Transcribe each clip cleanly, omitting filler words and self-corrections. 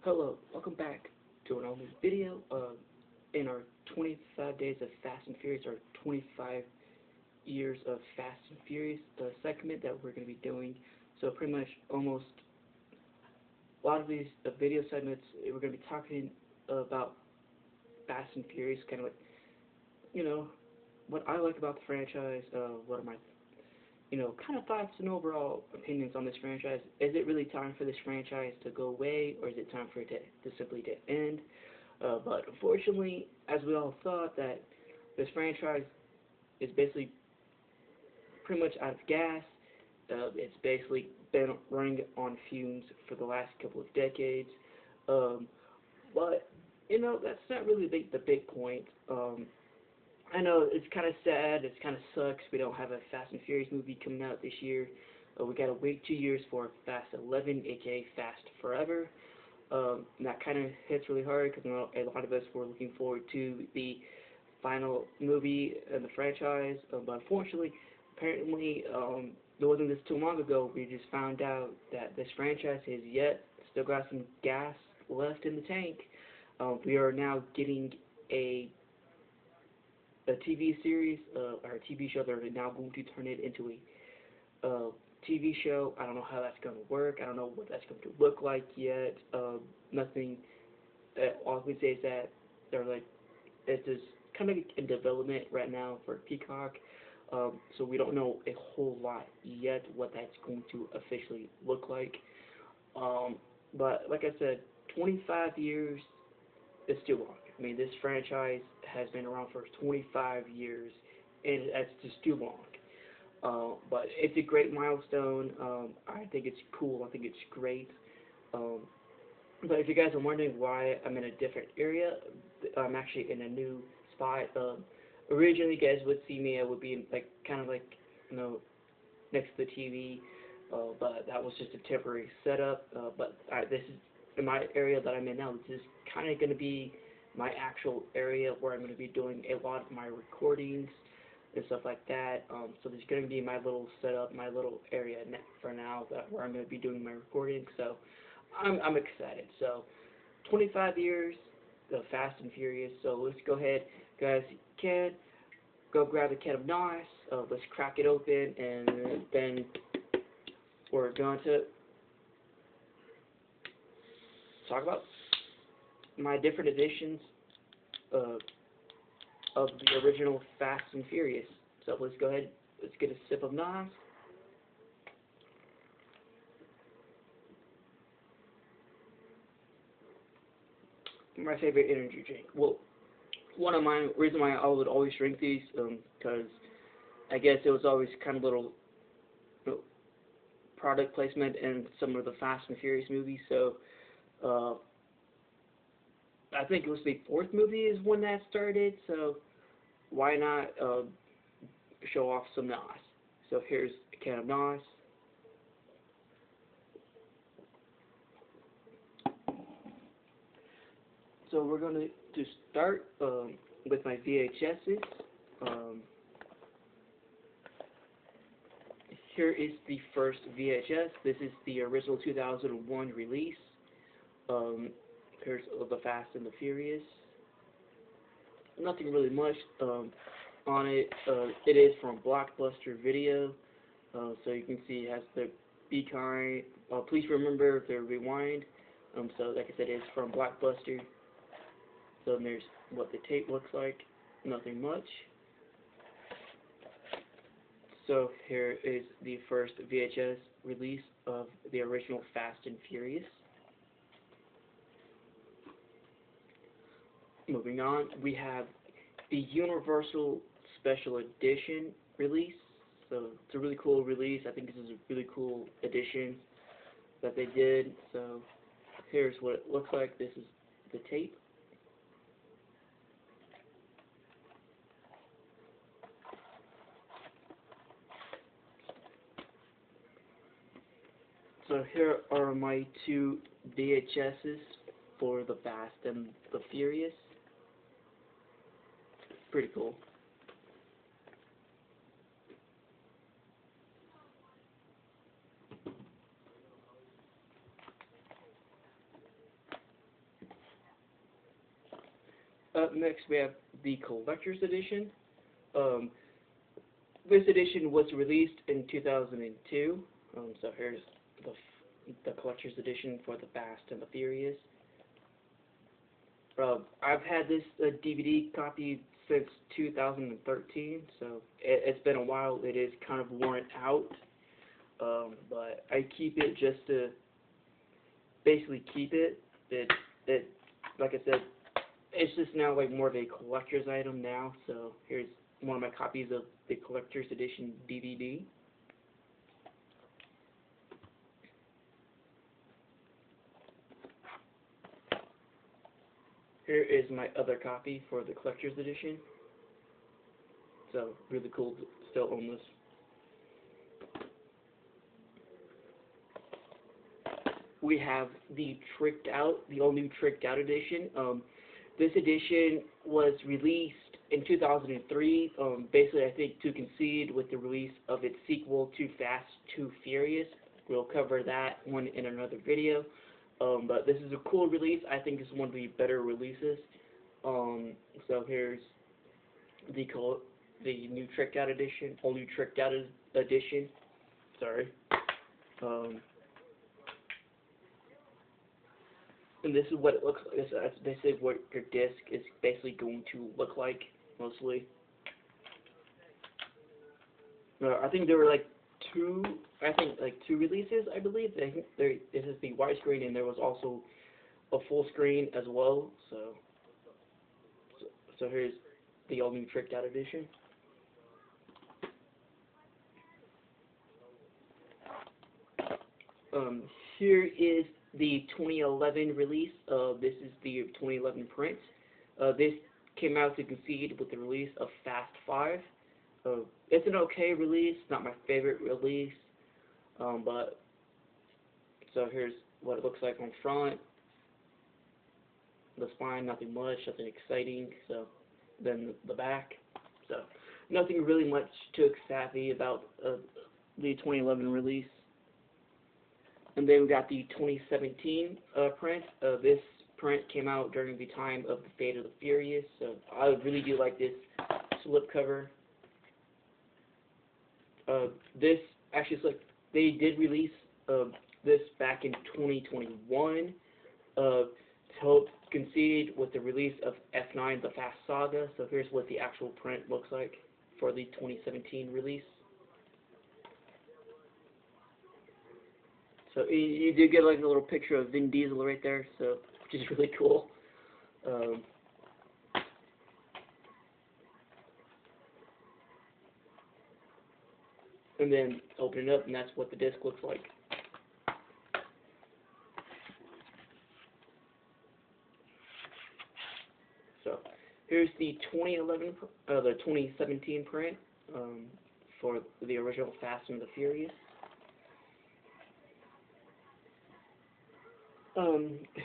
Hello, welcome back to an all-new video in our 25 days of Fast and Furious, or 25 years of Fast and Furious segment that we're going to be doing. So pretty much almost a lot of these video segments, we're going to be talking about Fast and Furious, kind of like, what I like about the franchise, what are my kind of thoughts and overall opinions on this franchise. Is it really time for this franchise to go away, or is it time for it to simply to end? But unfortunately, as we all thought, that this franchise is basically pretty much out of gas. It's basically been running on fumes for the last couple of decades. But that's not really the big point. I know it's kind of sad, it kind of sucks we don't have a Fast and Furious movie coming out this year. We gotta wait 2 years for Fast 11, aka Fast Forever. That kind of hits really hard because a lot of us were looking forward to the final movie in the franchise. But unfortunately, apparently, it wasn't this too long ago, we just found out that this franchise has still got some gas left in the tank. We are now getting a TV series, or a TV show. They're now going to turn it into a TV show. I don't know how that's going to work. I don't know what that's going to look like yet. Nothing. All I can say is that it's just kind of in development right now for Peacock. So we don't know a whole lot yet what that's going to officially look like. But like I said, 25 years is too long. I mean, this franchise has been around for 25 years, and that's just too long. But it's a great milestone. I think it's cool. I think it's great. But if you guys are wondering why I'm in a different area, I'm actually in a new spot. Originally, you guys would see me. I would be kind of next to the TV, but that was just a temporary setup. But this is in my area that I'm in now. This is kind of going to be my actual area where I'm going to be doing a lot of my recordings and stuff like that. So there's going to be my little setup, my little area for now where I'm going to be doing my recording. So I'm excited. So 25 years of Fast and Furious. So let's go ahead, guys. Go grab a can of NOS. Let's crack it open, and then we're going to talk about my different editions of the original Fast and Furious. So let's go ahead, let's get a sip of NOS. My favorite energy drink. Well, one of my reason why I would always drink these, because I guess it was always kind of little product placement in some of the Fast and Furious movies. So I think it was the fourth movie is when that started, so why not show off some NOS? So here's a can of NOS. So we're going to start with my VHSs. Here is the first VHS. This is the original 2001 release. Here's the Fast and the Furious. Nothing really much on it. It is from Blockbuster Video, so you can see it has the Be Kind. Please remember the rewind. So like I said, it's from Blockbuster. So there's what the tape looks like. Nothing much. So here is the first VHS release of the original Fast and Furious. Moving on, we have the Universal Special Edition release. So it's a really cool release. I think this is a really cool edition that they did. So here's what it looks like. This is the tape. So here are my two VHSs for the Fast and the Furious. Pretty cool. Up next, we have the Collector's Edition. Um, this edition was released in 2002. So here's the Collector's Edition for the Fast and the Furious. I've had this DVD copy since 2013, so it's been a while. It is kind of worn out, but I keep it just to basically keep it. It like I said, it's just now like more of a collector's item now. So here's one of my copies of the Collector's Edition DVD. Here is my other copy for the Collector's Edition. So really cool to still own this. We have the all new Tricked Out edition. This edition was released in 2003, basically I think to coincide with the release of its sequel, Too Fast, Too Furious. We'll cover that one in another video. But this is a cool release. I think it's one of the better releases. So here's the new Tricked Out edition, all new Tricked Out edition. Sorry. And this is what it looks like. That's basically what your disc is basically going to look like, mostly. I think there were like two releases, I believe. I think this is the widescreen, and there was also a full screen as well. So here's the all new Tricked Out edition. Here is the 2011 release. This is the 2011 print. This came out to coincide with the release of Fast 5. It's an okay release, not my favorite release, but so here's what it looks like on front. The spine, nothing much, nothing exciting. So then the back, so nothing really much too savvy about the 2011 release. And then we got the 2017 print. This print came out during the time of the Fate of the Furious, so I really do like this slipcover. This actually, it's like they did release this back in 2021 to help coincide with the release of F9: The Fast Saga. So here's what the actual print looks like for the 2017 release. So you do get like a little picture of Vin Diesel right there, so which is really cool. And then open it up, and that's what the disc looks like. So here's the 2017 print for the original Fast and the Furious.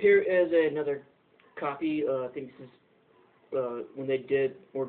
Here is another copy. I think this is when they were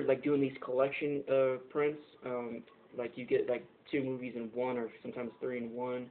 like doing these collection prints. Like you get like 2 movies in one, or sometimes 3 in one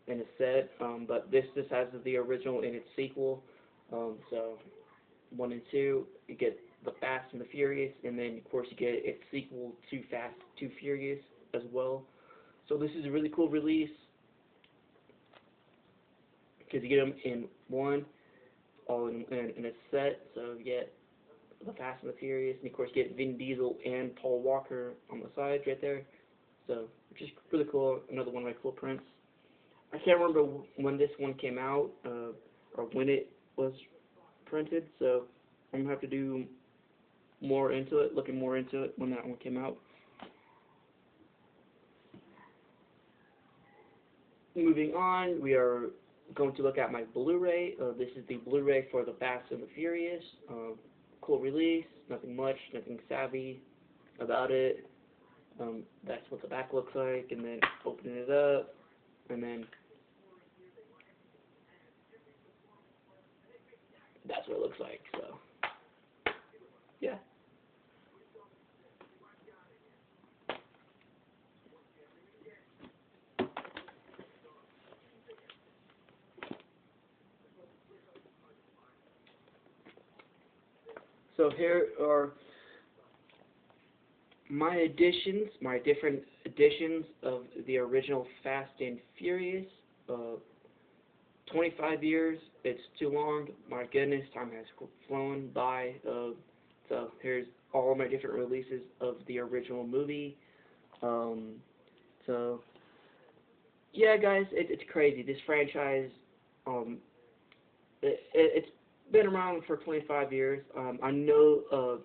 in a set. But this has the original and its sequel. So 1 and 2, you get the Fast and the Furious, and then of course you get its sequel, Too Fast, Too Furious as well. So this is a really cool release, because you get them in one, all in a set. So you get the Fast and the Furious, and of course you get Vin Diesel and Paul Walker on the sides right there. So which is really cool. Another one of my cool prints. I can't remember when this one came out or when it was printed. So I'm gonna have to do more into it, looking more into it when that one came out. Moving on, we are going to look at my Blu-ray. This is the Blu-ray for the Fast and the Furious. Cool release, nothing much, nothing savvy about it. That's what the back looks like, and then open it up, and then that's what it looks like. So yeah. So here are my different editions of the original Fast and Furious. 25 years, it's too long. My goodness, time has flown by. So here's all my different releases of the original movie. Um, so yeah, guys, it's crazy. This franchise, um, it's been around for 25 years. I know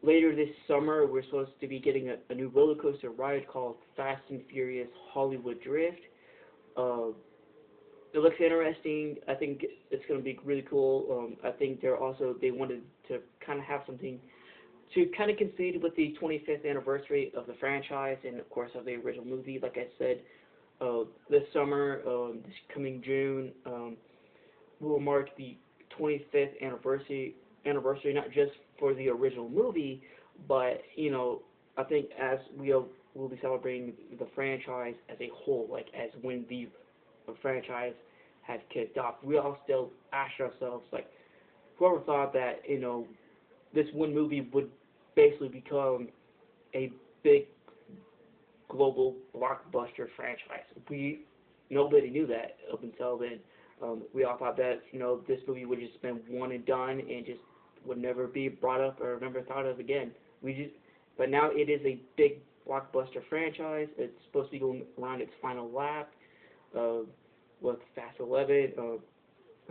later this summer we're supposed to be getting a new roller coaster ride called Fast and Furious Hollywood Drift. Uh, it looks interesting. I think it's going to be really cool. I think they wanted to kind of have something to kind of concede with the 25th anniversary of the franchise and of course of the original movie. Like I said, this summer, this coming June, will mark the 25th anniversary not just for the original movie, but I think as we'll be celebrating the franchise as a whole, like as when the franchise had kicked off. We all still ask ourselves, like, whoever thought that this one movie would basically become a big global blockbuster franchise. Nobody knew that up until then. We all thought that this movie would just been one and done and just would never be brought up or never thought of again. But now it is a big blockbuster franchise. It's supposed to be going around its final lap with Fast 11.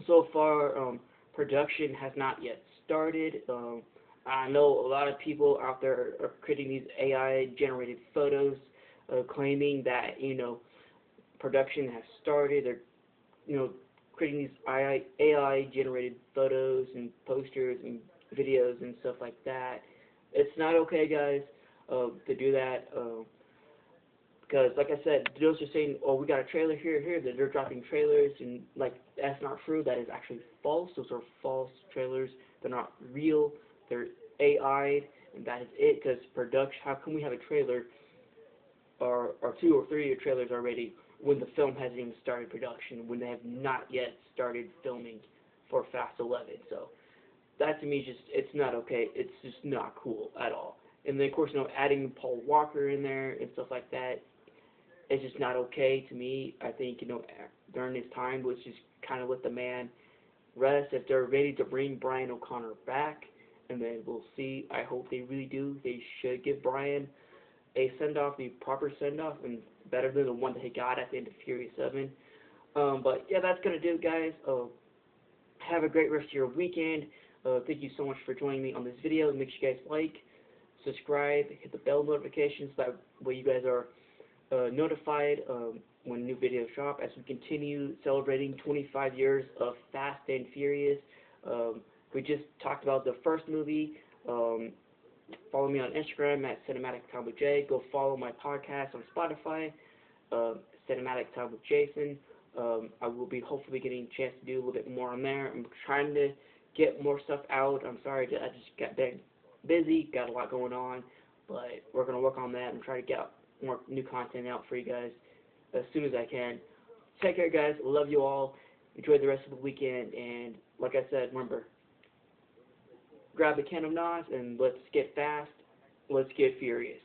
So far, production has not yet started. I know a lot of people out there are creating these AI-generated photos, claiming that production has started. They're creating these AI-generated photos and posters and videos and stuff like that. It's not okay, guys, to do that. Because, like I said, those are saying, oh, we got a trailer here, that they're dropping trailers, and, like, that's not true. That is actually false. Those are false trailers. They're not real. They're AI'd, and that is it, because production, how can we have a trailer, or 2 or 3 trailers already, when the film hasn't even started production, when they have not yet started filming for Fast 11. So that to me it's not okay. It's just not cool at all. And then of course adding Paul Walker in there and stuff like that, it's just not okay to me. I think during this time let's just kind of let the man rest. If they're ready to bring Brian O'Connor back, and then we'll see. I hope they really do. They should give Brian a send-off, the proper send-off, and better than the one that he got at the end of Fury 7. But yeah, that's going to do it, guys. Have a great rest of your weekend. Thank you so much for joining me on this video. Make sure you guys like, subscribe, hit the bell notifications, so that way you guys are notified when new videos drop as we continue celebrating 25 years of Fast and Furious. We just talked about the first movie. Follow me on Instagram at Cinematic Time with Jay. Go follow my podcast on Spotify, Cinematic Time with Jason. I will be hopefully getting a chance to do a little bit more on there. I'm trying to get more stuff out. I'm sorry, I just got busy, got a lot going on, but we're going to work on that and try to get more new content out for you guys as soon as I can. Take care, guys. Love you all. Enjoy the rest of the weekend, and like I said, remember, grab a can of NOS and let's get fast, let's get furious.